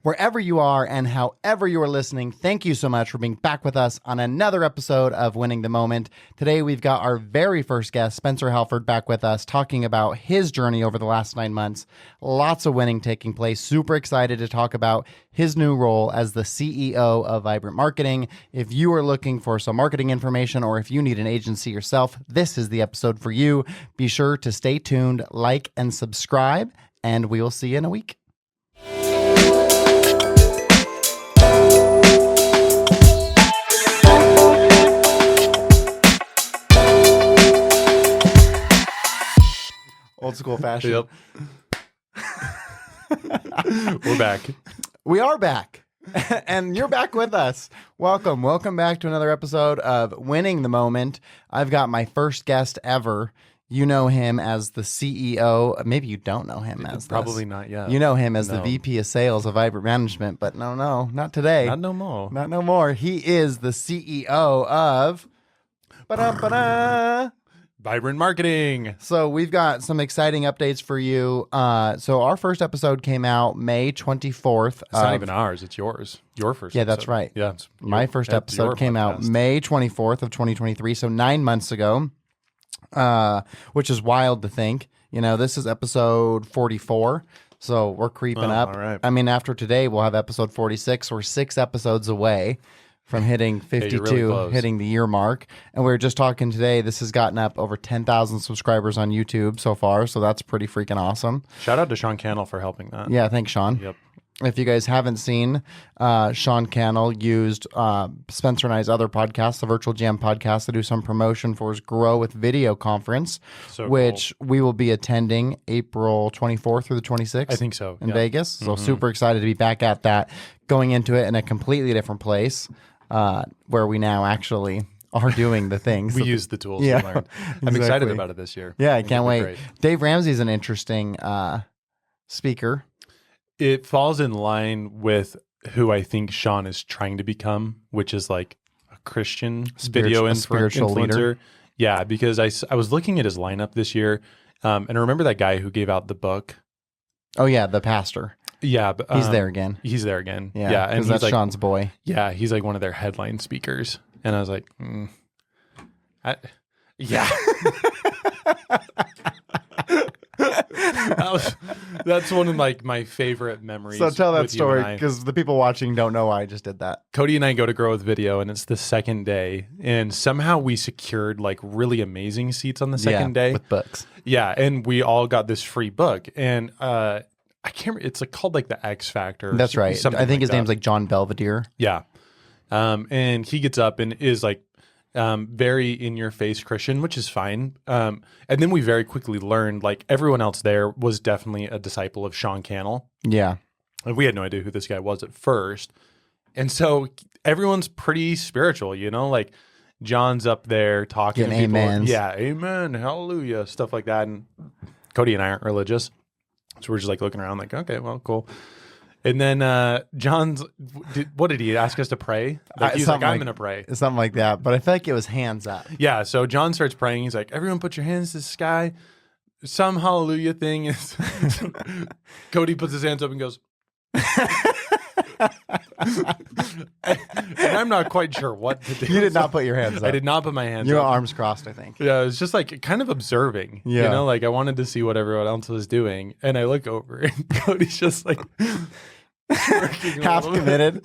Wherever you are and however you are listening, thank you so much for being back with us on another episode of Winning the Moment. Today, we've got our very first guest, Spencer Halford, back with us talking about his journey over the last 9 months. Lots of winning taking place. Super excited to talk about his new role as the CEO of Vibrant Marketing. If you are looking for some marketing information or if you need an agency yourself, this is the episode for you. Be sure to stay tuned, like, and subscribe, and we will see you in a week. Old school fashion. Yep. We're back. We are back. And you're back with us. Welcome. Welcome back to another episode of Winning the Moment. I've got my first guest ever. You know him as the CEO. Maybe you don't know him as Probably this. not yet. You know him as the VP of Sales of Vibrant Management, but no, not today. Not no more. Not no more. He is the CEO of Vibrant Marketing. So we've got some exciting updates for you. So our first episode came out May 24th. It's not even ours. It's yours. Your first Yeah, episode. that's right. Yeah. My first episode came out May 24th of 2023, so 9 months ago, which is wild to think. You know, this is episode 44, so we're creeping up. All right. I mean, after today, we'll have episode 46. We're 6 episodes away from hitting 52, really close. hitting the year mark. And we were just talking today, this has gotten up over 10,000 subscribers on YouTube so far, so that's pretty freaking awesome. Shout out to Sean Cannell for helping that. Yeah, thanks, Sean. Yep. If you guys haven't seen, Sean Cannell used Spencer and I's other podcast, the Virtual Jam podcast, to do some promotion for his Grow with Video conference, So which we will be attending April 24th through the 26th. I think so. In Yeah. Vegas. So super excited to be back at that, going into it in a completely different place where we now actually are doing the things. We use the tools Yeah, we learned. I'm excited exactly. about it this year. Yeah, I think can't it'll be wait. great. Dave Ramsey's an interesting speaker. It falls in line with who I think Sean is trying to become, which is like a Christian video spiritual influencer. leader. Yeah, because I was looking at his lineup this year, and I remember that guy who gave out the book. Oh, yeah, the pastor. Yeah, but, He's there again. He's there again. Yeah, Yeah, and because he's that's like, Sean's boy. yeah, he's like one of their headline speakers, and I was like, yeah. That's one of like my favorite memories. So tell that with you story and I. because the people watching don't know why I just did that. Cody and I go to Grow with Video, and it's the second day, and somehow we secured like really amazing seats on the second day. with books. Yeah, and we all got this free book, and I can't. It's like called like the X Factor. That's right. something I think like his that. name's like John Belvedere. Yeah, and he gets up and is like very in your face Christian, which is fine. And then we very quickly learned like everyone else there was definitely a disciple of Sean Cannell. Yeah. And we had no idea who this guy was at first. And so everyone's pretty spiritual, you know, like John's up there talking to people. amens. Yeah, amen, hallelujah, stuff like that. And Cody and I aren't religious. So we're just like looking around like, okay, well, cool. And then John's, what did he ask us to pray? Like, he's like, I'm going to pray. Something like that. But I feel like it was hands up. Yeah, so John starts praying. He's like, everyone put your hands to the sky. Some hallelujah thing is. Cody puts his hands up and goes. And I'm not quite sure what to do. You did not put your hands up. I did not put my hands You were up. arms crossed, I think. Yeah, it was just like kind of observing. Yeah. You know, like I wanted to see what everyone else was doing. And I look over and Cody's just like Half committed.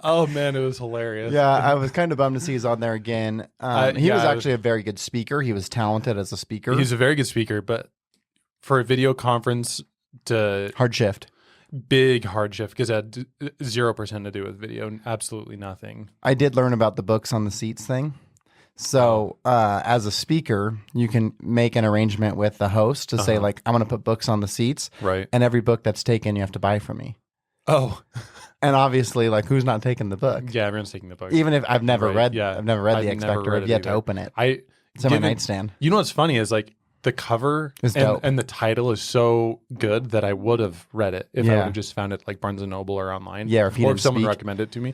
Oh man, it was hilarious. Yeah, I was kind of bummed to see he's on there again. He was actually a very good speaker. He was talented as a speaker. He's a very good speaker, but for a video conference to hard shift. big hard shift because it had 0% to do with video, absolutely nothing. I did learn about the books on the seats thing. So as a speaker, you can make an arrangement with the host to say like, I'm going to put books on the seats. Right. And every book that's taken, you have to buy from me. Oh. And obviously, like, who's not taking the book? Yeah, everyone's taking the book. Even if I've never Right, read, yeah. I've never read I've The X never Factor. read I've it yet to either. open it. It's on my nightstand. You know what's funny is like the cover It's dope. and the title is so good that I would have read it if I Yeah. would have just found it like Barnes and Noble or online. Yeah, or if he didn't someone speak. recommended it to me.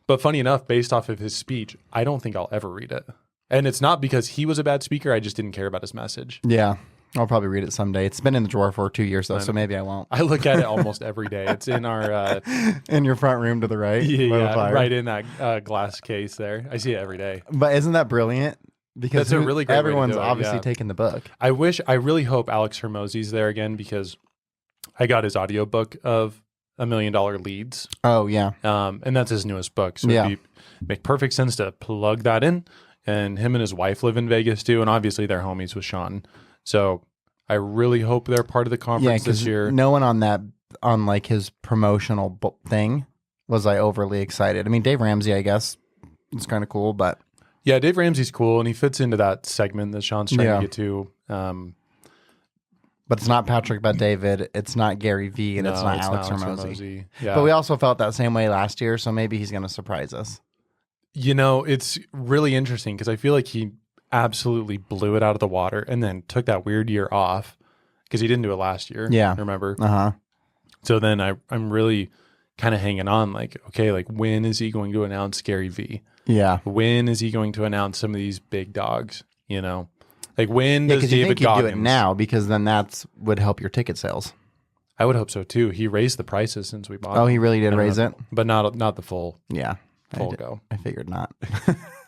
But funny enough, based off of his speech, I don't think I'll ever read it. And it's not because he was a bad speaker. I just didn't care about his message. Yeah. I'll probably read it someday. It's been in the drawer for 2 years though, so maybe I won't. I look at it almost every day. It's in our In your front room to the right. by the yeah, fire. right in that glass case there. I see it every day. But isn't that brilliant? Because That's a really great way to everyone's do it, obviously yeah. taking the book. I really hope Alex Hermosi's there again because I got his audiobook of $1 Million Leads. Oh yeah. And that's his newest book. So Yeah. it'd make perfect sense to plug that in. And him and his wife live in Vegas too. And obviously they're homies with Sean. So I really hope they're part of the Yeah, conference this because year. no one on like his promotional thing was like overly excited. I mean, Dave Ramsey, I guess, it's kind of cool, but Yeah, Dave Ramsey's cool. And he fits into that segment that Sean's trying to get to. it's not Patrick Bet-David, it's not Gary Vee, and it's not Alex Hormozi. Yeah. But we also felt that same way last year, so maybe he's going to surprise us. You know, it's really interesting because I feel like he absolutely blew it out of the water and then took that weird year off because he didn't do it last year. Yeah. Remember? Uh-huh. So then I'm really kind of hanging on like, okay, like when is he going to announce Gary Vee? Yeah. When is he going to announce some of these big dogs? You know, like when Yeah, does because you David think he'd do Goggins it now because then would help your ticket sales. I would hope so too. He raised the prices since we bought. Oh, he really did raise it? but not the full Yeah. go. I figured not.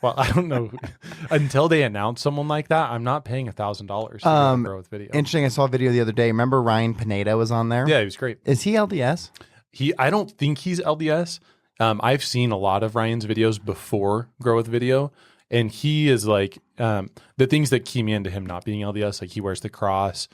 Well, I don't know. Until they announce someone like that, I'm not paying $1,000 to grow with video. Interesting. I saw a video the other day. Remember Ryan Pineda was on there? Yeah, he was great. Is he LDS? I don't think he's LDS. I've seen a lot of Ryan's videos before Grow with Video, and he is like the things that key me into him not being LDS. Like he wears the cross.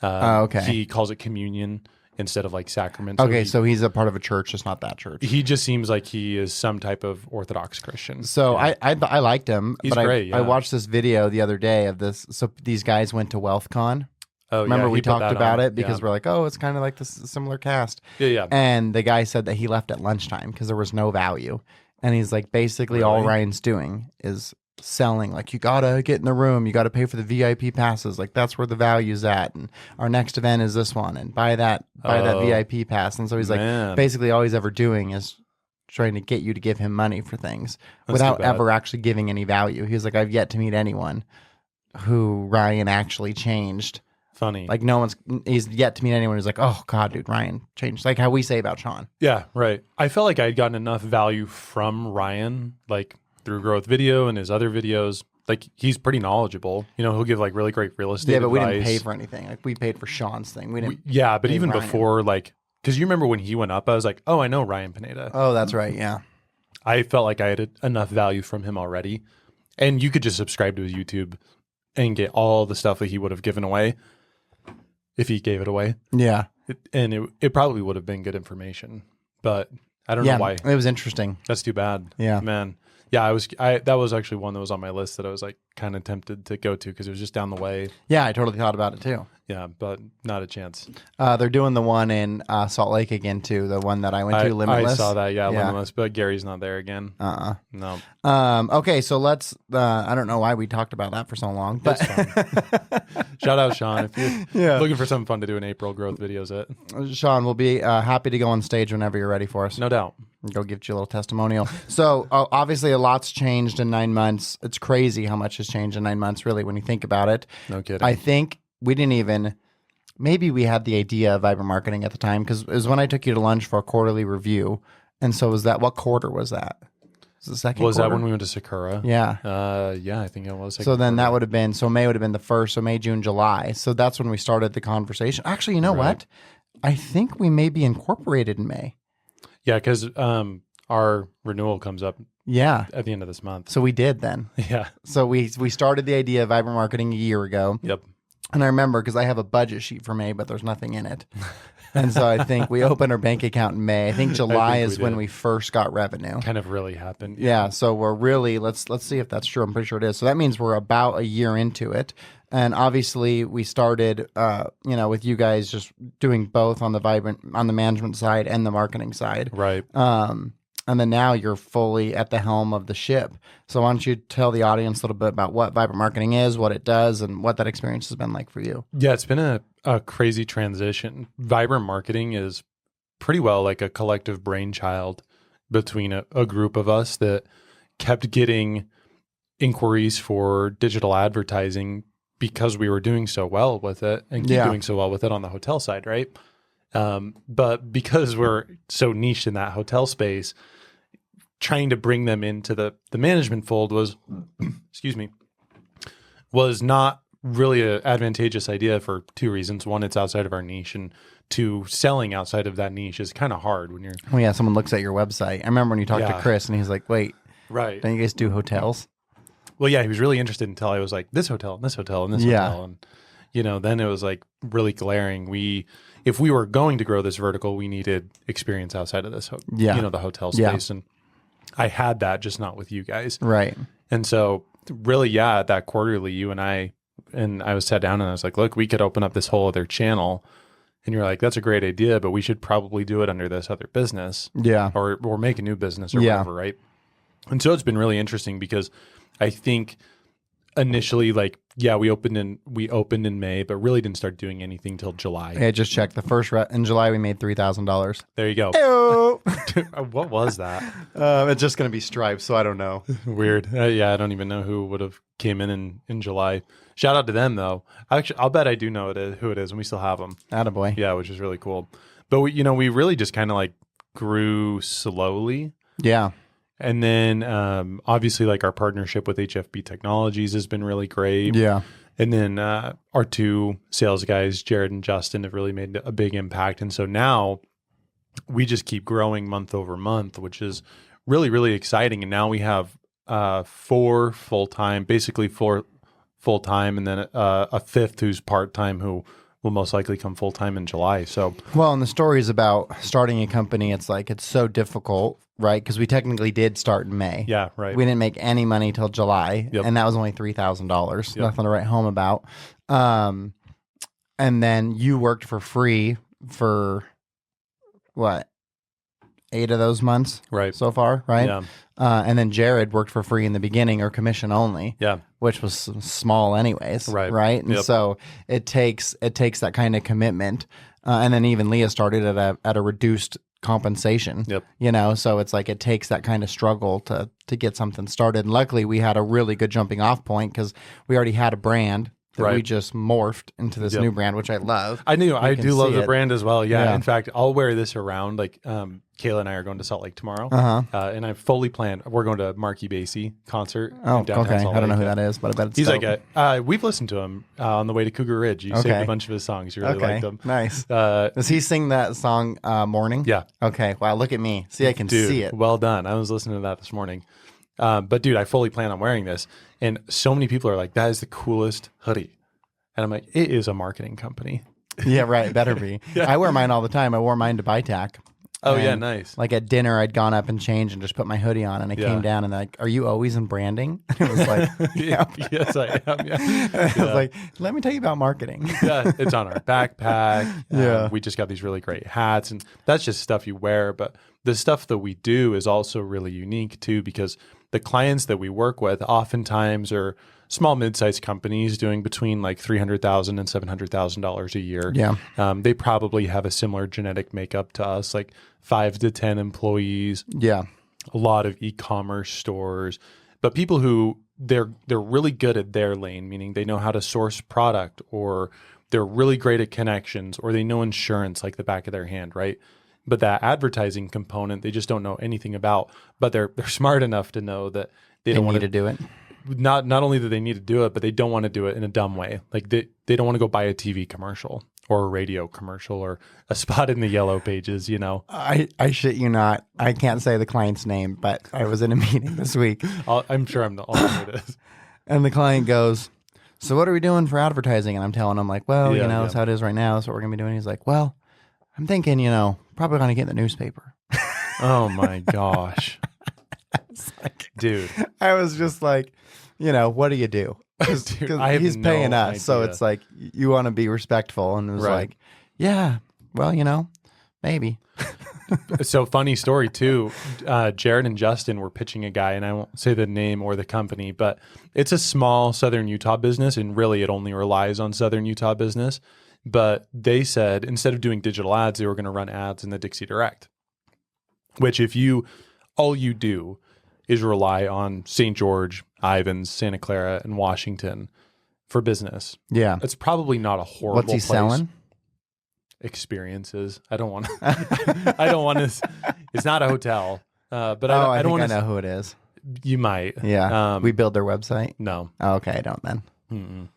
Okay. He calls it communion instead of like sacrament. Okay, so he's a part of a church, just not that church. He just seems like he is some type of Orthodox Christian. So yeah. I liked him. He's but great, I yeah. watched this video the other day of this. So these guys went to WealthCon. Oh, Remember yeah, we he put talked that about on. it because Yeah. we're like, oh, it's kind of like this similar cast. Yeah. And the guy said that he left at lunchtime because there was no value. And he's like, basically all Really? Ryan's doing is selling. Like, you got to get in the room. You got to pay for the VIP passes. Like, that's where the value's at. And our next event is this one. And buy that VIP pass. And so he's like, Man. basically all he's ever doing is trying to get you to give him money for things without too bad. ever actually giving any value. He's like, I've yet to meet anyone who Ryan actually changed. Funny. Like he's yet to meet anyone who's like, oh God, dude, Ryan changed. Like how we say about Sean. Yeah, right. I felt like I had gotten enough value from Ryan, like through Growth Video and his other videos. Like he's pretty knowledgeable. You know, he'll give like really great real estate Yeah, but we advice. didn't pay for anything. Like we paid for Sean's thing. We didn't. Yeah, but pay even Ryan. before, like, because you remember when he went up, I was like, oh, I know Ryan Pineda. Oh, that's right. Yeah. I felt like I had enough value from him already. And you could just subscribe to his YouTube and get all the stuff that he would have given away if he gave it away. Yeah. It probably would have been good information. But I don't Yeah. know why. It was interesting. That's too bad. Yeah. Man. Yeah, that was actually one that was on my list that I was like kind of tempted to go to because it was just down the way. Yeah, I totally thought about it too. Yeah, but not a chance. They're doing the one in Salt Lake again too. The one that I went to, Limitless. I saw that. Yeah, Limitless. But Gary's not there again. No. Okay, so let's. I don't know why we talked about that for so long, but Shout out Sean if you're Yeah. looking for something fun to do in April. Growth videos it. Sean, we'll be happy to go on stage whenever you're ready for us. No doubt. Go give you a little testimonial. So obviously a lot's changed in 9 months. It's crazy how much has changed in 9 months, really, when you think about it. No kidding. I think we didn't even, maybe we had the idea of vibrant marketing at the time because it was when I took you to lunch for a quarterly review. And so was that, what quarter was that? Was it the second Was quarter? that when we went to Sakura? Yeah. Yeah, I think it was. So then that would have been, so May would have been the first, so May, June, July. So that's when we started the conversation. Actually, you know what? I think we may be incorporated in May. Yeah, because our renewal comes up Yeah. at the end of this month. So we did then. Yeah. So we started the idea of vibrant marketing a year ago. Yep. And I remember because I have a budget sheet for May, but there's nothing in it. And so I think we opened our bank account in May. I think July is when we first got revenue. Kind of really happened. Yeah. So we're really, let's see if that's true. I'm pretty sure it is. So that means we're about a year into it. And obviously we started, with you guys just doing both on the management side and the marketing side. Right. And then now you're fully at the helm of the ship. So why don't you tell the audience a little bit about what vibrant marketing is, what it does, and what that experience has been like for you? Yeah, it's been a crazy transition. Vibrant marketing is pretty well like a collective brainchild between a group of us that kept getting inquiries for digital advertising because we were doing so well with it and keep doing so well with it on the hotel side, right? But because we're so niche in that hotel space, trying to bring them into the management fold was, excuse me, was not really an advantageous idea for two reasons. One, it's outside of our niche, and two, selling outside of that niche is kind of hard when you're... Well, yeah, someone looks at your website. I remember when you talked to Chris and he's like, wait, right. don't you guys do hotels? Well, yeah, he was really interested until I was like, this hotel and this hotel and this hotel. And, then it was like really glaring. If we were going to grow this vertical, we needed experience outside of this, the hotel space. And I had that, just not with you guys. Right. And so really, at that quarterly, you and I was sat down and I was like, look, we could open up this whole other channel. And you're like, that's a great idea, but we should probably do it under this other business. Yeah. Or make a new business or whatever, right? And so it's been really interesting because I think initially, we opened in May, but really didn't start doing anything till July. Hey, just checked. The first in July, we made $3,000. There you go. What was that? It's just going to be stripes, so I don't know. Weird. I don't even know who would have came in July. Shout out to them, though. Actually, I'll bet I do know who it is, and we still have them. Attaboy. Yeah, which is really cool. But we really just kind of grew slowly. Yeah. And then obviously our partnership with HFB Technologies has been really great. Yeah. And then our two sales guys, Jared and Justin, have really made a big impact. And so now we just keep growing month over month, which is really, really exciting. And now we have 4 full-time, basically 4 full-time, and then a fifth who's part-time who will most likely come full-time in July. So, well, and the story is about starting a company. It's so difficult, right? Because we technically did start in May. Yeah, right. We didn't make any money till July, and that was only $3,000. Nothing to write home about. And then you worked for free for what? 8 of those months, right? So far, right? Yeah. And then Jared worked for free in the beginning or commission only, which was small anyways, right? And so it takes that kind of commitment. And then even Leah started at a reduced compensation, so it's it takes that kind of struggle to get something started. And luckily we had a really good jumping off point because we already had a brand that we just morphed into this new brand, which I love. I do love the brand as well. Yeah. In fact, I'll wear this around. Kayla and I are going to Salt Lake tomorrow. And I fully planned. We're going to Marky Basie concert. Oh, okay. I don't know who that is, but I bet it's He's dope. We've listened to him on the way to Cougar Ridge. You saved a bunch of his songs. You really liked them. Nice. Does he sing that song, Morning? Yeah. Okay. Wow, look at me. See, I can see it. Well done. I was listening to that this morning. But dude, I fully plan on wearing this. And so many people are like, that is the coolest hoodie. And I'm like, it is a marketing company. Yeah, right. It better be. I wear mine all the time. I wore mine to BITAC. Oh, yeah, nice. At dinner, I'd gone up and changed and just put my hoodie on, and I came down and are you always in branding? And it was like, yes, I am. Yeah. I was like, let me tell you about marketing. Yeah, it's on our backpack. We just got these really great hats, and that's just stuff you wear. But the stuff that we do is also really unique too, because the clients that we work with oftentimes are small, mid-sized companies doing between $300,000 and $700,000 a year. Yeah, they probably have a similar genetic makeup to us, 5 to 10 employees. Yeah, a lot of e-commerce stores, but people who they're really good at their lane, meaning they know how to source product, or they're really great at connections, or they know insurance like the back of their hand, right? But that advertising component, they just don't know anything about. But they're smart enough to know that they don't want to do it. Not only do they need to do it, but they don't want to do it in a dumb way. They don't want to go buy a TV commercial or a radio commercial or a spot in the yellow pages, I shit you not. I can't say the client's name, but I was in a meeting this week. I'm sure I'm the only one it is. And the client goes, so what are we doing for advertising? And I'm telling him that's how it is right now. That's what we're going to be doing. He's like, well, I'm thinking, probably going to get in the newspaper. Oh my gosh. Dude. I was just like, what do you do? Because he's paying us. Idea. So it's you want to be respectful. And it was yeah, well, maybe. So funny story too. Jared and Justin were pitching a guy, and I won't say the name or the company, but it's a small Southern Utah business. And really it only relies on Southern Utah business. But they said instead of doing digital ads, they were going to run ads in the Dixie Direct, which all you do is rely on St. George, Ivins, Santa Clara, and Washington for business. Yeah. It's probably not a horrible What's he place. selling? Experiences. I don't want to. I don't want to. It's not a hotel. But I don't want to. I know who it is. You might. Yeah. We build their website. No. Oh, okay, I don't then.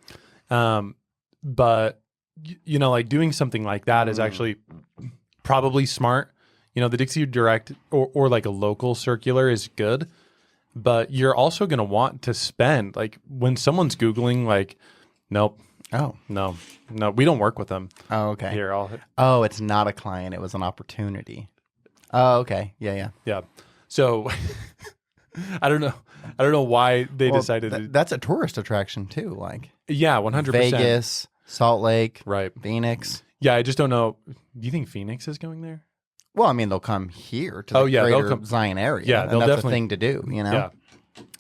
But like doing something like that is actually probably smart. The Dixie Direct or like a local circular is good, but you're also going to want to spend, like when someone's Googling, like, nope. Oh, no, we don't work with them. Oh, okay. Here, Oh, it's not a client. It was an opportunity. Oh, okay. Yeah. Yeah. So I don't know why they decided to. That's a tourist attraction too. Like, yeah, 100%. Vegas, Salt Lake, right? Phoenix. Yeah, I just don't know. Do you think Phoenix is going there? Well, I mean, they'll come here to the greater Zion area. Yeah, and that's a thing to do, Yeah,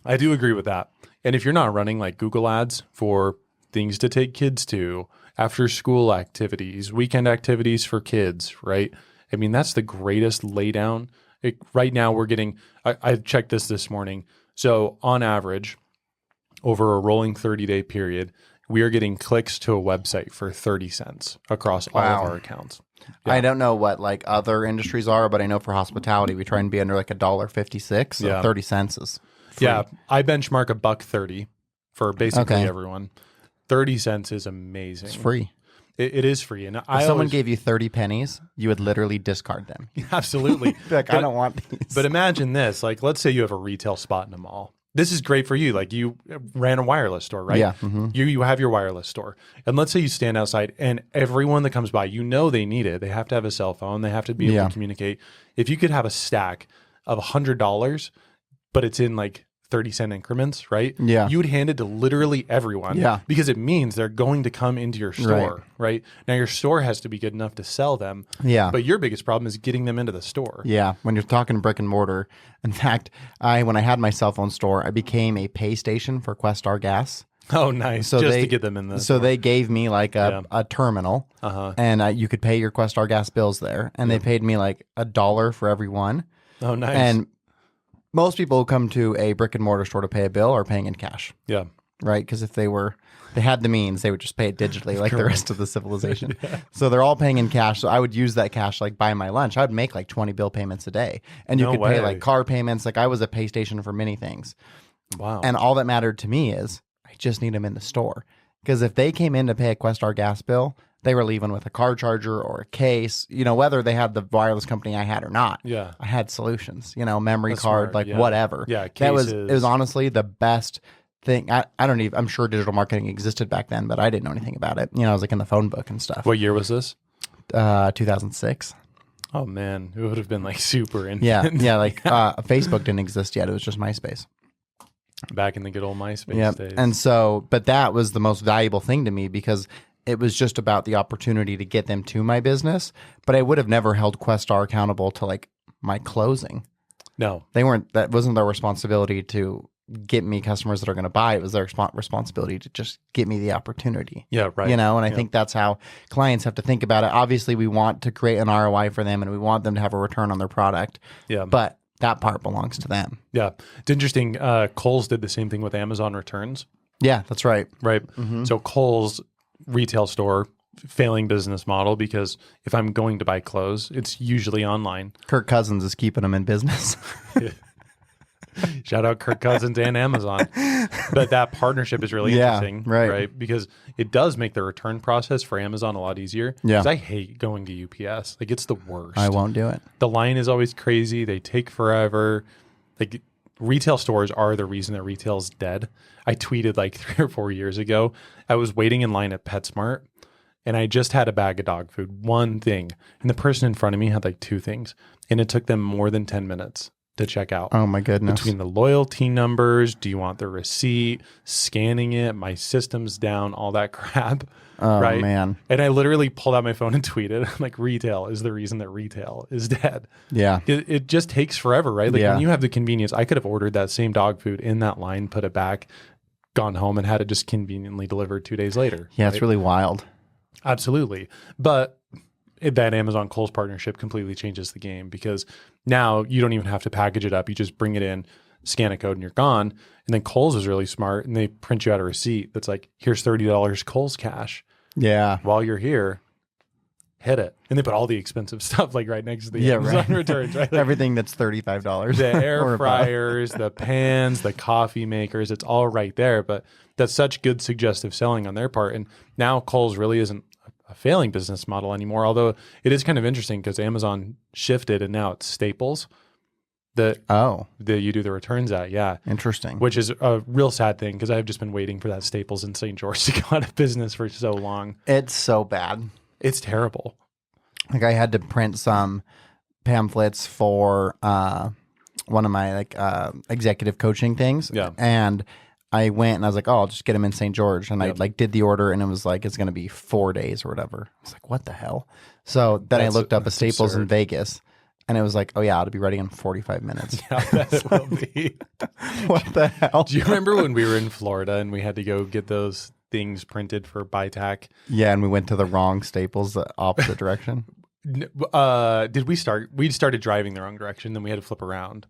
I do agree with that. And if you're not running like Google ads for things to take kids to, after school activities, weekend activities for kids, right? I mean, that's the greatest laydown. Right now we're getting, I checked this morning. So on average, over a rolling 30-day period, we are getting clicks to a website for 30 cents across all of our accounts. Yeah. I don't know what like other industries are, but I know for hospitality, we try and be under like $1.56. So 30 cents is free. Yeah. I benchmark $1.30 for basically everyone. 30 cents is amazing. It's free. It is free. And if someone gave you 30 pennies, you would literally discard them. Absolutely. Like, I don't want these. But imagine this. Like, let's say you have a retail spot in a mall. This is great for you. Like, you ran a wireless store, right? Yeah. Mm-hmm. You have your wireless store. And let's say you stand outside and everyone that comes by, they need it. They have to have a cell phone. They have to be able to communicate. If you could have a stack of $100, but it's in like 30-cent increments, right? Yeah. You would hand it to literally everyone. Yeah. Because it means they're going to come into your store, right? Now, your store has to be good enough to sell them. Yeah. But your biggest problem is getting them into the store. Yeah. When you're talking brick and mortar. In fact, when I had my cell phone store, I became a pay station for Questar Gas. Oh, nice. So to get them in the store. they gave me like a terminal, and you could pay your Questar Gas bills there. And they paid me like $1 for every one. Oh, nice. And most people who come to a brick and mortar store to pay a bill are paying in cash. Yeah. Right? Because if they had the means, they would just pay it digitally like the rest of the civilization. So they're all paying in cash. So I would use that cash like buy my lunch. I would make like 20 bill payments a day. And you could pay like car payments. Like I was a pay station for many things. Wow. And all that mattered to me is I just need them in the store. Because if they came in to pay a Questar gas bill, they were leaving with a car charger or a case, whether they had the wireless company I had or not. Yeah. I had solutions, memory That's card, smart. whatever. Yeah. Cases. It was honestly the best thing. I'm sure digital marketing existed back then, but I didn't know anything about it. I was like in the phone book and stuff. What year was this? 2006. Oh man, it would have been like super in. Yeah. Like Facebook didn't exist yet. It was just MySpace. Back in the good old MySpace days. And so, but that was the most valuable thing to me because it was just about the opportunity to get them to my business, but I would have never held Questar accountable to like my closing. No, that wasn't their responsibility to get me customers that are going to buy. It was their responsibility to just get me the opportunity. Yeah, right. And I think that's how clients have to think about it. Obviously, we want to create an ROI for them and we want them to have a return on their product. Yeah. But that part belongs to them. Yeah. It's interesting. Kohl's did the same thing with Amazon returns. Yeah, that's right. Right. Mm-hmm. So Kohl's retail store, failing business model, because if I'm going to buy clothes, it's usually online. Kirk Cousins is keeping them in business. Shout out Kirk Cousins and Amazon. But that partnership is really interesting, right? Because it does make the return process for Amazon a lot easier. Yeah. Because I hate going to UPS. Like, it's the worst. I won't do it. The line is always crazy. They take forever. Like, retail stores are the reason that retail is dead. I tweeted like 3 or 4 years ago, I was waiting in line at PetSmart and I just had a bag of dog food, one thing. And the person in front of me had like 2 things. And it took them more than 10 minutes to check out. Oh my goodness. Between the loyalty numbers, do you want the receipt, scanning it, my system's down, all that crap. Oh right? man. And I literally pulled out my phone and tweeted, I'm like, retail is the reason that retail is dead. Yeah. It just takes forever, right? Like when you have the convenience, I could have ordered that same dog food in that line, put it back, gone home and had it just conveniently delivered 2 days later. Yeah, it's really wild. Absolutely. But that Amazon Kohl's partnership completely changes the game because now you don't even have to package it up. You just bring it in, scan a code and you're gone. And then Kohl's was really smart and they print you out a receipt that's like, here's $30 Kohl's cash. Yeah. While you're here, hit it. And they put all the expensive stuff like right next to the Amazon right. returns, right? Like, Everything that's $35. the air fryers, the pans, the coffee makers, it's all right there. But that's such good suggestive selling on their part. And now Kohl's really isn't a failing business model anymore. Although it is kind of interesting because Amazon shifted and now it's Staples that you do the returns at. Yeah. Interesting. Which is a real sad thing because I've just been waiting for that Staples in St. George to go out of business for so long. It's so bad. It's terrible. Like I had to print some pamphlets for one of my executive coaching things. Yeah. And I went and I was like, oh, I'll just get them in St. George. And I did the order and it was like, it's going to be 4 days or whatever. I was like, what the hell? So then I looked up a Staples in Vegas. And it was like, oh, yeah, it'll be ready in 45 minutes. Yeah, that will be. What the hell? Do you remember when we were in Florida and we had to go get those things printed for BuyTac? Yeah, and we went to the wrong Staples, the opposite direction. Did we start? We started driving the wrong direction, then we had to flip around.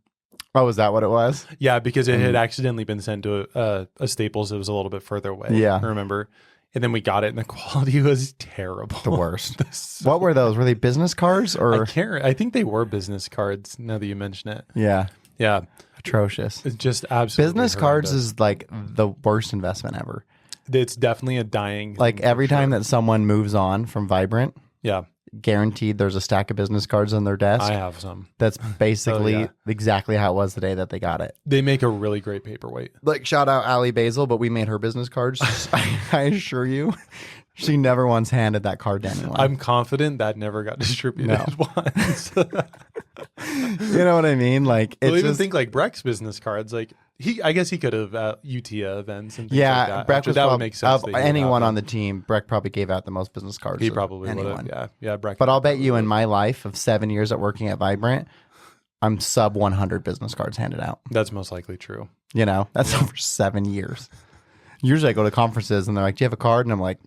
Oh, is that what it was? Yeah, because it had accidentally been sent to a Staples that was a little bit further away. Yeah. I remember. And then we got it and the quality was terrible. The worst. What were those? Were they business cards or? I think they were business cards now that you mention it. Yeah. Yeah. Atrocious. It's just absolutely Business cards horrendous. is like the worst investment ever. It's definitely a dying Like thing every for sure. time that someone moves on from Vibrant, Yeah. guaranteed there's a stack of business cards on their desk. I have some. That's basically yeah. exactly how it was the day that they got it. They make a really great paperweight. Like shout out Allie Basil, but we made her business cards. I assure you, she never once handed that card to anyone. I'm confident that never got distributed once. You know what I mean? Like it's Well, even just, think like Breck's business cards. Like I guess he could have UTA events and things yeah, like that. Breck Actually, was that would make sense. of that he would anyone have on them. the team. Breck probably gave out the most business cards. He of probably would anyone. have. Yeah, Breck. But I'll bet you in my life of 7 years at working at Vibrant, I'm sub 100 business cards handed out. That's most likely true. You know, that's over 7 years. Usually I go to conferences and they're like, do you have a card? And I'm like,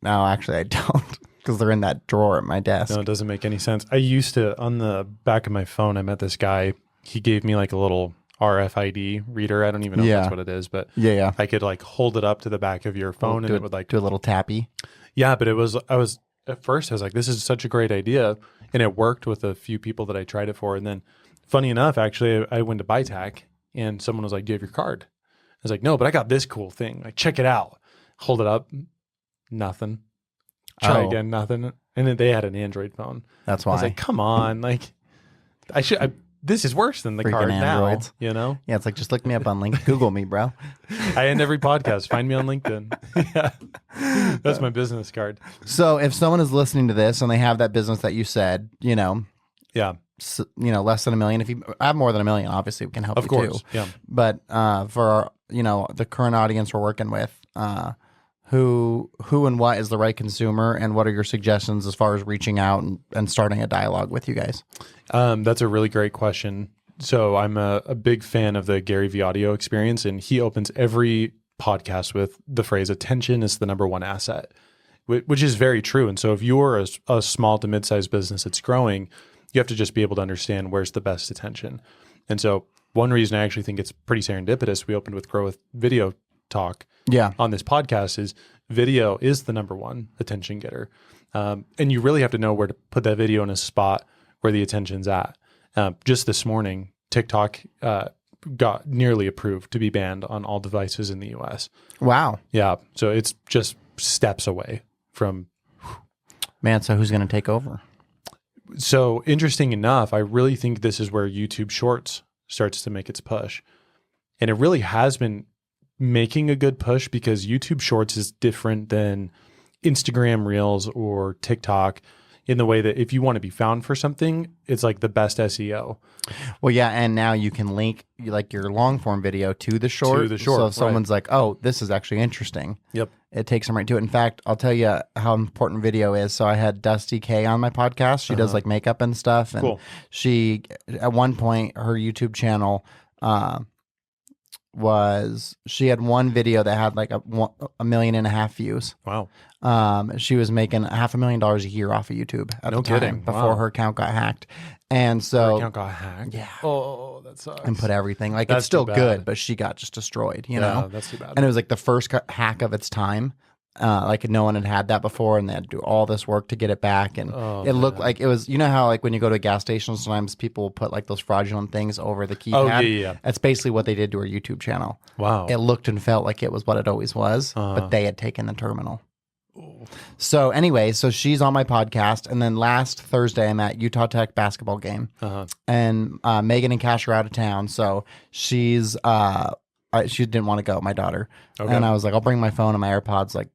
no, actually I don't. Because they're in that drawer at my desk. No, it doesn't make any sense. I used to, on the back of my phone, I met this guy. He gave me like a little RFID reader. I don't even know if that's what it is, but Yeah. I could like hold it up to the back of your phone and it would like do a little tappy. Yeah, but at first I was like, this is such a great idea. And it worked with a few people that I tried it for. And then funny enough, actually, I went to BuyTac and someone was like, do you have your card? I was like, no, but I got this cool thing. Like, check it out. Hold it up. Nothing. Try again. Nothing. And then they had an Android phone. That's why. I was like, come on. Like, this is worse than the Freaking card Androids. now, you know? Yeah, it's like, just look me up on LinkedIn. Google me, bro. I end every podcast. Find me on LinkedIn. Yeah. That's my business card. So if someone is listening to this and they have that business that you said, you know, Yeah. less than $1 million. If you have more than $1 million, obviously we can help Of you course. too. Yeah. But for our, the current audience we're working with, who and what is the right consumer, and what are your suggestions as far as reaching out and starting a dialogue with you guys? That's a really great question. So I'm a big fan of the Gary Vee audio experience, and he opens every podcast with the phrase "attention is the number one asset," which is very true. And so if you're a small to mid-sized business that's growing, you have to just be able to understand where's the best attention. And so one reason I actually think it's pretty serendipitous we opened with Grow with Video Talk on this podcast is video is the number one attention getter. And you really have to know where to put that video in a spot where the attention's at. Just this morning, TikTok got nearly approved to be banned on all devices in the US. Wow. Yeah. So it's just steps away from. Man, so who's going to take over? So interesting enough, I really think this is where YouTube Shorts starts to make its push. And it really has been making a good push because YouTube Shorts is different than Instagram Reels or TikTok in the way that if you want to be found for something, it's like the best SEO. Well, yeah, and now you can link like your long form video to the short. So if someone's like, oh, this is actually interesting. Yep. It takes them right to it. In fact, I'll tell you how important video is. So I had Dusty K on my podcast. She does like makeup and stuff. And she, at one point, her YouTube channel she had one video that had like 1.5 million views. Wow. She was making $500,000 a year off of YouTube at the time before her account got hacked. And Her so account got hacked. Yeah. Oh, that sucks. and put everything like That's it's still too bad. good, but she got just destroyed, you know. That's too bad. And it was like the first hack of its time. Like no one had that before, and they had to do all this work to get it back. And it looked like it was, you know how like when you go to a gas station, sometimes people will put like those fraudulent things over the keypad. Oh, yeah. That's basically what they did to her YouTube channel. Wow. It looked and felt like it was what it always was, but they had taken the terminal. So anyway, so she's on my podcast, and then last Thursday I'm at Utah Tech basketball game, and Megan and Cash are out of town, so she didn't want to go, my daughter, and I was like, I'll bring my phone and my AirPods, like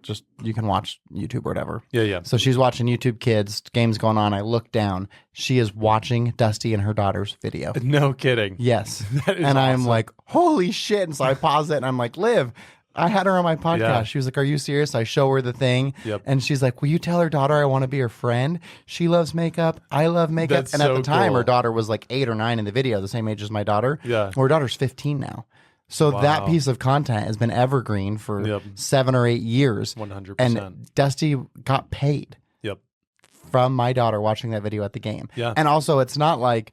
just you can watch YouTube or whatever. Yeah. So she's watching YouTube Kids, game's going on. I look down, she is watching Dusty and her daughter's video. No kidding. Yes, That is and I'm awesome. like, holy shit! And so I pause it, and I'm like, Liv, I had her on my podcast. Yeah. She was like, are you serious? I show her the thing. Yep. And she's like, will you tell her daughter I want to be her friend? She loves makeup. I love makeup. That's and at so the time, cool. her daughter was like 8 or 9 in the video, the same age as my daughter. Yeah. Well, her daughter's 15 now. So that piece of content has been evergreen for 7 or 8 years. 100%. And Dusty got paid Yep. from my daughter watching that video at the game. Yeah. And also, it's not like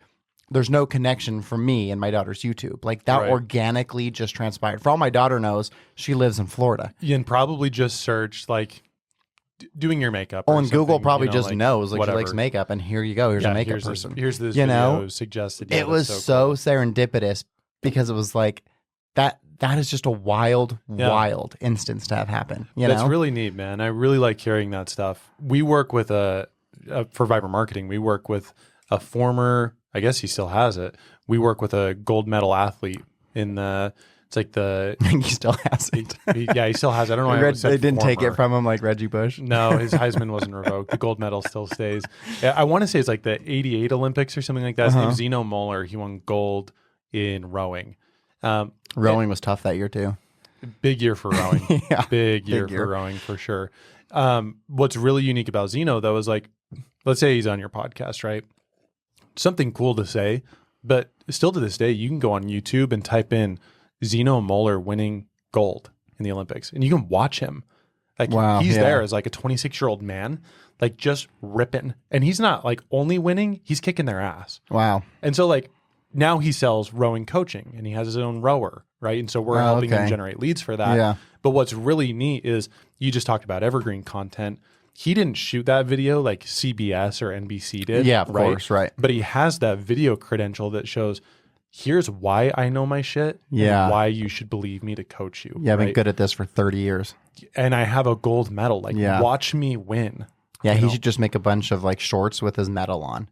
there's no connection for me and my daughter's YouTube. Like that Right. organically just transpired. For all my daughter knows, she lives in Florida. And probably just search like doing your makeup. Oh, or and Google something, probably you know, just like, knows like whatever. she likes makeup, and here you go. Here's a makeup here's person. Here's this You video know? suggested. Yeah, It was that's so cool. serendipitous because it was like that is just a wild instance to have happen. You That's know? really neat, man. I really like hearing that stuff. We work with for Vibrant Marketing, we work with a former, I guess he still has it. We work with a gold medal athlete in it's like the, he still has it. he still has it. I don't know why I said They didn't take it former. from him like Reggie Bush. No, his Heisman wasn't revoked. The gold medal still stays. I want to say it's like the 88 Olympics or something like that. His name's Zeno Moeller. He won gold in rowing. Rowing was tough that year too. Big year for rowing. Yeah, Big year for rowing for sure. What's really unique about Zeno though is like, let's say he's on your podcast, right? Something cool to say, but still to this day, you can go on YouTube and type in Zeno Moeller winning gold in the Olympics, and you can watch him. Like he's there as like a 26-year-old man, like just ripping, and he's not like only winning; he's kicking their ass. Wow. And so like now he sells rowing coaching, and he has his own rower, right? And so we're helping him generate leads for that. Yeah. But what's really neat is you just talked about Evergreen content. He didn't shoot that video like CBS or NBC did. Yeah, of course, right. But he has that video credential that shows here's why I know my shit Yeah. and why you should believe me to coach you. Yeah, I've been right? good at this for 30 years. And I have a gold medal. Like, watch me win. Yeah, he should just make a bunch of like shorts with his medal on.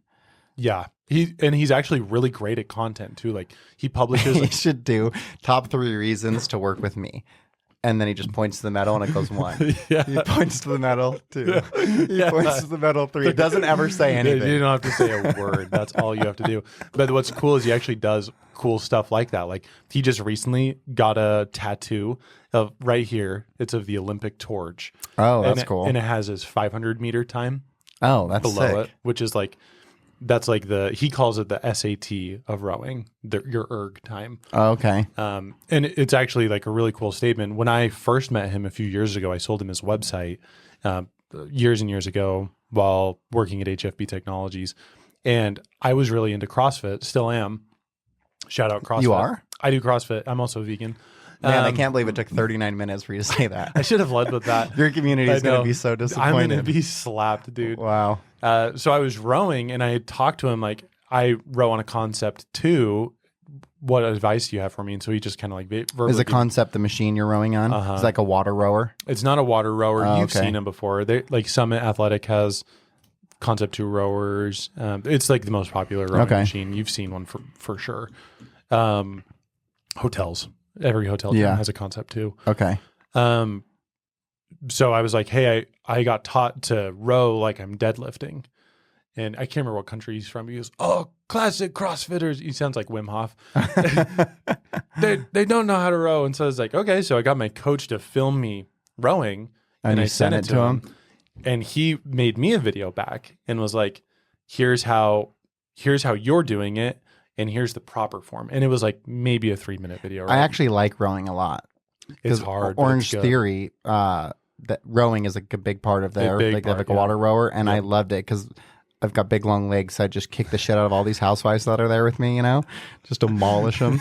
Yeah. He's actually really great at content too. Like he publishes He should do top 3 reasons to work with me. And then he just points to the medal and it goes 1. Yeah. He points to the medal 2. He points to the medal 3. It doesn't ever say anything. You don't have to say a word. That's all you have to do. But what's cool is he actually does cool stuff like that. Like he just recently got a tattoo of right here. It's of the Olympic torch. Oh, that's cool. And it has his 500-meter time Oh, that's below sick. it, which is like, that's like he calls it the SAT of rowing, your erg time. Oh, okay. And it's actually like a really cool statement. When I first met him a few years ago, I sold him his website years and years ago while working at HFB Technologies. And I was really into CrossFit, still am. Shout out CrossFit. You are? I do CrossFit. I'm also vegan. Man, I can't believe it took 39 minutes for you to say that. I should have led with that. Your community is I going know. to be so I'm disappointed. going to be slapped, dude. Wow. So I was rowing and I had talked to him like, I row on a concept too. What advice do you have for me? And so he just kind of like verbally Is a concept the machine you're rowing on? It's like a water rower. It's not a water rower. Oh, You've okay. seen them before. They like Summit Athletic has Concept 2 rowers. It's like the most popular rowing machine. You've seen one for sure. Hotels. Every hotel gym has a Concept 2. Okay. So I was like, hey, I got taught to row like I'm deadlifting. And I can't remember what country he's from. He goes, oh, classic CrossFitters. He sounds like Wim Hof. they don't know how to row. And so I was like, okay. So I got my coach to film me rowing. And I you sent it to him? And he made me a video back and was like, here's how you're doing it. And here's the proper form. And it was like maybe a 3-minute video. Right? I actually like rowing a lot. It's hard. Orange Theory, that rowing is like a big part of their, big like they have part, like a water rower. And Yeah. I loved it because I've got big long legs. So I just kick the shit out of all these housewives that are there with me, just demolish them.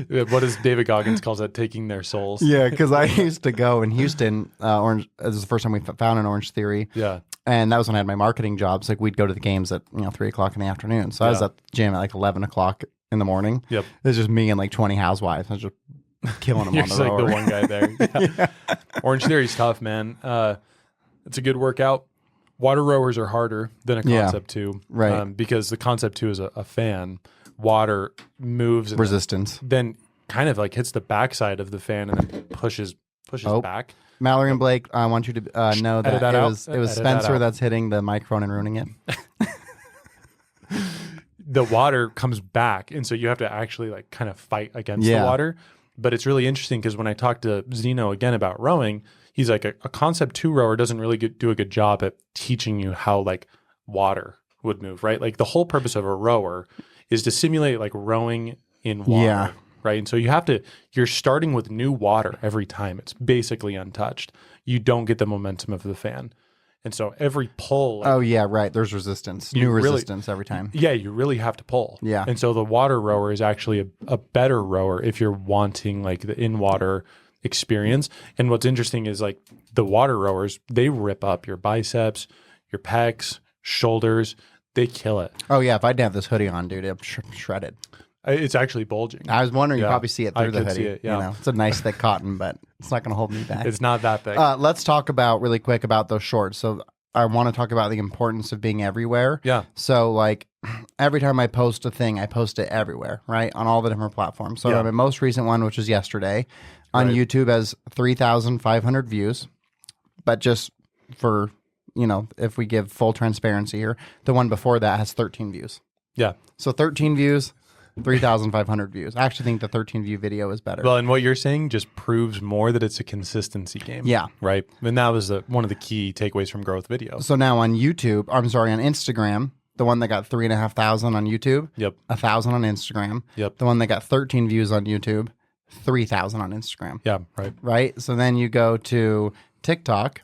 What does David Goggins calls that? Taking their souls. Yeah, because I used to go in Houston. Orange. This is the first time we found an Orange Theory. Yeah. And that was when I had my marketing jobs. Like we'd go to the games at 3:00 in the afternoon. So I was at the gym at like 11:00 in the morning. Yep. It was just me and like 20 housewives. I was just killing them on the rower. You're like the one guy there. Yeah. Orange Theory's tough, man. It's a good workout. Water rowers are harder than a Concept 2. Right. Because the Concept 2 is a fan. Water moves. And Resistance. then kind of like hits the backside of the fan and then pushes back. Mallory and Blake, I want you to know that, that out. it was Spencer that's hitting the microphone and ruining it. The water comes back, and so you have to actually like kind of fight against the water. But it's really interesting because when I talked to Zeno again about rowing, he's like a Concept 2 rower doesn't really do a good job at teaching you how like water would move, right? Like the whole purpose of a rower is to simulate like rowing in water. Yeah. Right. And so you're starting with new water every time. It's basically untouched. You don't get the momentum of the fan. And so every pull. Oh, yeah, right. There's resistance. New resistance every time. Yeah, you really have to pull. Yeah. And so the water rower is actually a better rower if you're wanting like the in-water experience. And what's interesting is like the water rowers, they rip up your biceps, your pecs, shoulders. They kill it. Oh, yeah. If I didn't have this hoodie on, dude, I'm shredded. It's actually bulging. I was wondering, you probably see it through the hoodie. See it, yeah. It's a nice thick cotton, but it's not going to hold me back. It's not that thick. Let's talk really quick about those shorts. So I want to talk about the importance of being everywhere. Yeah. So like every time I post a thing, I post it everywhere, right? On all the different platforms. So my most recent one, which was yesterday, on YouTube has 3,500 views. But just for, if we give full transparency here, the one before that has 13 views. Yeah. So 13 views. 3,500 views. I actually think the 13 view video is better. Well, and what you're saying just proves more that it's a consistency game. Yeah. Right. And that was one of the key takeaways from growth video. So now on on Instagram, the one that got 3,500 on YouTube, 1,000 on Instagram. Yep. The one that got 13 views on YouTube, 3,000 on Instagram. Yeah. Right. Right. So then you go to TikTok,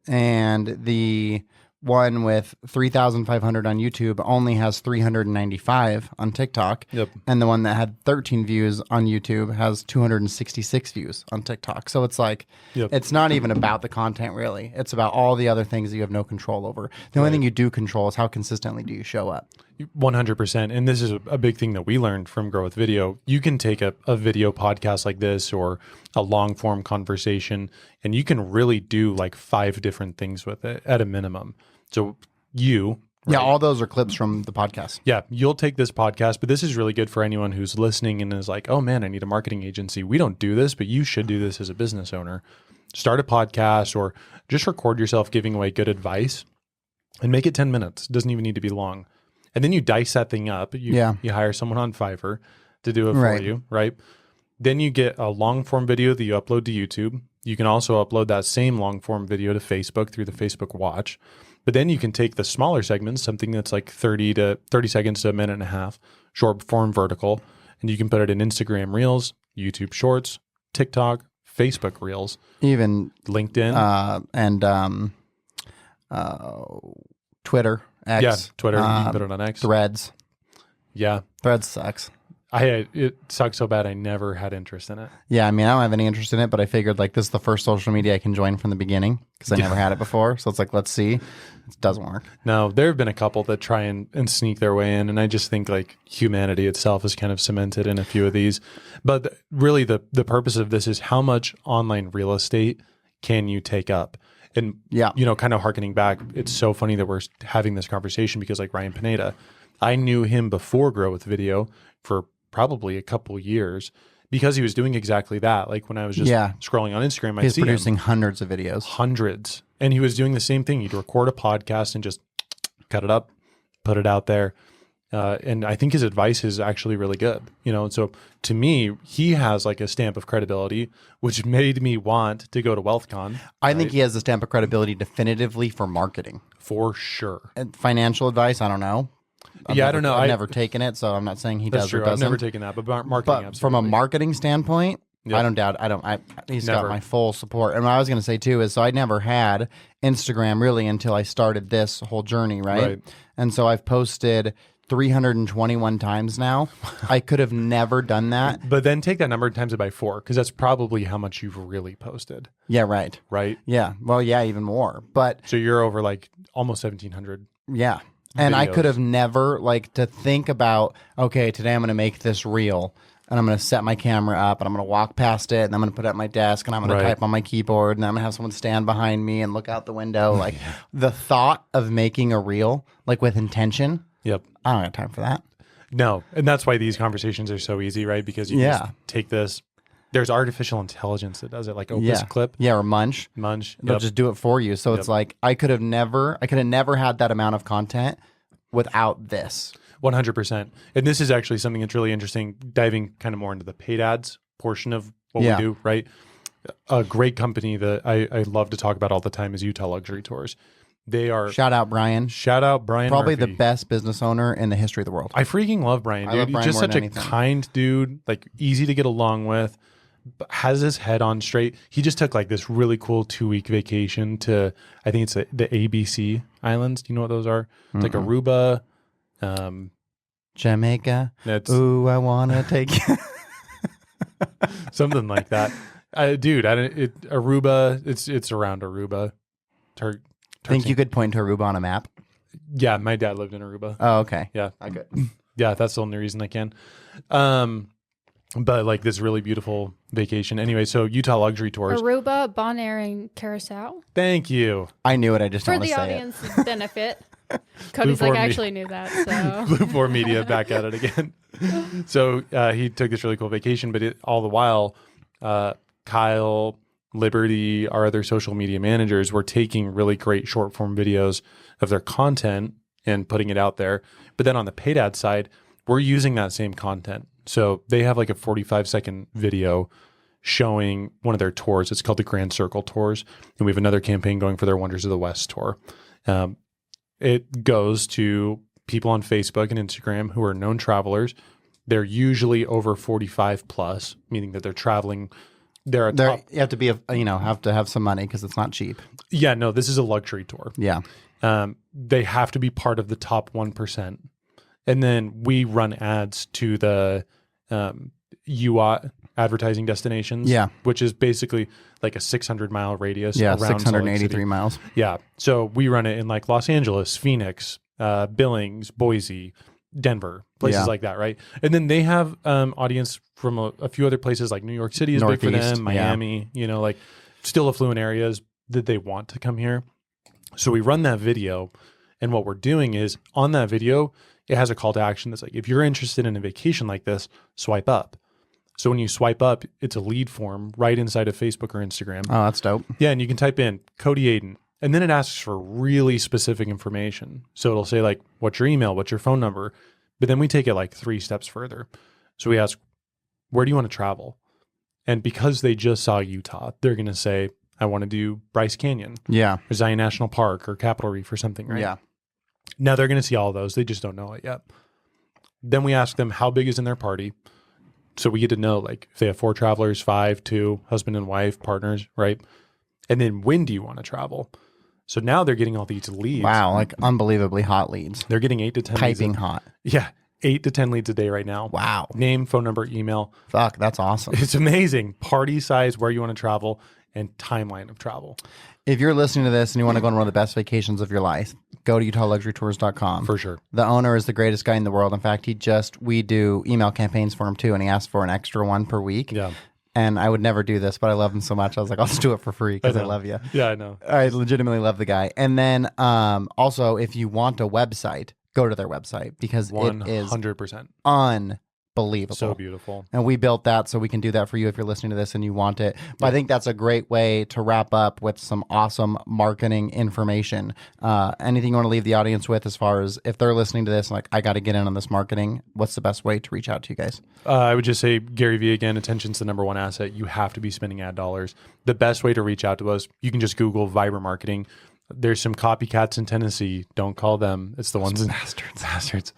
and the one with 3,500 on YouTube only has 395 on TikTok. Yep. And the one that had 13 views on YouTube has 266 views on TikTok. So it's like, it's not even about the content really. It's about all the other things that you have no control over. The only thing you do control is how consistently do you show up. 100%. And this is a big thing that we learned from Growth Video. You can take a video podcast like this or a long form conversation, and you can really do like 5 different things with it at a minimum. So Yeah, all those are clips from the podcast. Yeah, you'll take this podcast, but this is really good for anyone who's listening and is like, oh man, I need a marketing agency. We don't do this, but you should do this as a business owner. Start a podcast or just record yourself giving away good advice and make it 10 minutes. It doesn't even need to be long. And then you dice that thing up. You hire someone on Fiverr to do it for you, right? Then you get a long form video that you upload to YouTube. You can also upload that same long form video to Facebook through the Facebook Watch. But then you can take the smaller segments, something that's like 30 seconds to a minute and a half, short form vertical, and you can put it in Instagram Reels, YouTube Shorts, TikTok, Facebook Reels, even LinkedIn, and Twitter. X. Yeah, Twitter. You can put it on X. Threads. Yeah. Threads sucks. It sucks so bad I never had interest in it. Yeah, I mean, I don't have any interest in it, but I figured like this is the first social media I can join from the beginning because I never had it before. So it's like, let's see. It doesn't work. No, there have been a couple that try and sneak their way in, and I just think like humanity itself is kind of cemented in a few of these. But really the purpose of this is how much online real estate can you take up? And, kind of hearkening back, it's so funny that we're having this conversation because like Ryan Pineda, I knew him before Grow With Video for probably a couple years because he was doing exactly that. Like when I was just scrolling on Instagram, He's producing hundreds of videos. Hundreds. And he was doing the same thing. He'd record a podcast and just cut it up, put it out there. And I think his advice is actually really good, And so to me, he has like a stamp of credibility, which made me want to go to WealthCon. I think he has a stamp of credibility definitively for marketing. For sure. And financial advice, I don't know. I don't know. I've never taken it, so I'm not saying he does or doesn't. I've never taken that, but marketing, but from a marketing standpoint, I don't doubt. He's got Never. my full support. And what I was going to say too is, so I never had Instagram really until I started this whole journey, right? And so I've posted 321 times now. I could have never done that. But then take that number and times it by 4, because that's probably how much you've really posted. Yeah, right. Right? Yeah. Well, yeah, even more. But So you're over like almost 1,700. yeah. And I videos. could have never, like, to think about, okay, today I'm going to make this reel and I'm going to set my camera up and I'm going to walk past it and I'm going to put it at my desk and I'm going to type on my keyboard and I'm going to have someone stand behind me and look out the window. Like the thought of making a reel, like with intention, Yep. I don't have time for that. No. And that's why these conversations are so easy, right? Because you just take this. There's artificial intelligence that does it, like Opus Clip. Yeah, or Munch. They'll just do it for you. So it's like I could have never had that amount of content without this. 100%. And this is actually something that's really interesting, diving kind of more into the paid ads portion of what we do, right? A great company that I love to talk about all the time is Utah Luxury Tours. They are... Shout out Brian. Probably Murphy. the best business owner in the history of the world. I freaking love Brian, dude. I love Brian He's just more such than a anything. kind dude, like easy to get along with, but has his head on straight. He just took like this really cool 2-week vacation to, I think it's the ABC Islands. Do you know what those are? It's like Aruba. Jamaica. That's Ooh, I want to take you. something like that. Dude, Aruba, it's around Aruba. Think you could point to Aruba on a map? Yeah, my dad lived in Aruba. Oh, okay. Yeah. I could. Yeah, that's the only reason I can. But like this really beautiful vacation. Anyway, so Utah Luxury Tours. Aruba, Bonaire, and Curacao. Thank you. I knew it. I just For don't want the to say it. audience's benefit. Cody's Blue like, I Four actually knew that. So Blue 4 Media back at it again. So he took this really cool vacation, but all the while, Kyle, Liberty, our other social media managers were taking really great short form videos of their content and putting it out there. But then on the paid ad side, we're using that same content. So they have like a 45-second video showing one of their tours. It's called the Grand Circle Tours. And we have another campaign going for their Wonders of the West tour. It goes to people on Facebook and Instagram who are known travelers. They're usually over 45 plus, meaning that they're traveling. They're top. You have to be have to have some money because it's not cheap. Yeah, no, this is a luxury tour. Yeah. They have to be part of the top 1%. And then we run ads to the UAT advertising destinations, which is basically like a 600-mile radius around 683 miles. Yeah. So we run it in like Los Angeles, Phoenix, Billings, Boise, Denver, places like that, right? And then they have audience from a few other places like New York City is big for them, Miami, like still affluent areas that they want to come here. So we run that video, and what we're doing is on that video, it has a call to action that's like, if you're interested in a vacation like this, swipe up. So when you swipe up, it's a lead form right inside of Facebook or Instagram. Oh, that's dope. Yeah, and you can type in Cody Aiden, and then it asks for really specific information. So it'll say like, what's your email? What's your phone number? But then we take it like 3 steps further. So we ask, where do you want to travel? And because they just saw Utah, they're going to say, I want to do Bryce Canyon. Yeah. Or Zion National Park or Capitol Reef or something, right? Yeah. Now they're going to see all of those. They just don't know it yet. Then we ask them how big is in their party. So we get to know like if they have 4 travelers, 5, 2, husband and wife, partners, right? And then when do you want to travel? So now they're getting all these leads. Wow, like unbelievably hot leads. They're getting 8 to 10 Piping leads. hot. Yeah, 8 to 10 leads a day right now. Wow. Name, phone number, email. Fuck, that's awesome. It's amazing. Party size, where you want to travel, and timeline of travel. If you're listening to this and you want to go on one of the best vacations of your life, go to UtahLuxuryTours.com. For sure. The owner is the greatest guy in the world. In fact, we do email campaigns for him too, and he asked for an extra one per week. Yeah. And I would never do this, but I love him so much. I was like, I'll just do it for free because I love you. Yeah, I know. I legitimately love the guy. And then also, if you want a website, go to their website because it is 100%. unbelievable. So beautiful. And we built that so we can do that for you if you're listening to this and you want it. But I think that's a great way to wrap up with some awesome marketing information. Anything you want to leave the audience with as far as if they're listening to this and like, I got to get in on this marketing, what's the best way to reach out to you guys? I would just say, Gary Vee, again, attention's the number one asset. You have to be spending ad dollars. The best way to reach out to us, you can just Google Vibrant Marketing. There's some copycats in Tennessee. Don't call them. It's the ones in bastards.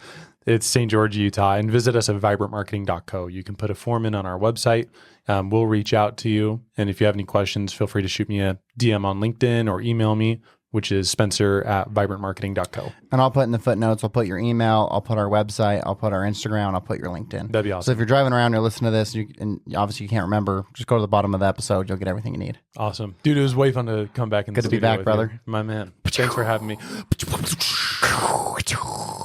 It's St. George, Utah. And visit us at vibrantmarketing.co. You can put a form in on our website. We'll reach out to you. And if you have any questions, feel free to shoot me a DM on LinkedIn or email me, which is spencer@vibrantmarketing.co. And I'll put in the footnotes, I'll put your email, I'll put our website, I'll put our Instagram, I'll put your LinkedIn. That'd be So awesome. if you're driving around, you're listening to this, and obviously you can't remember, just go to the bottom of the episode. You'll get everything you need. Awesome. Dude, it was way fun to come back in Good the to be studio back, with brother. you. My man. Thanks for having me.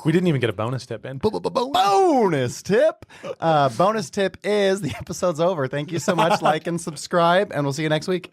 We didn't even get a bonus tip in. Bonus tip. Bonus tip is the episode's over. Thank you so much. Like and subscribe, and we'll see you next week.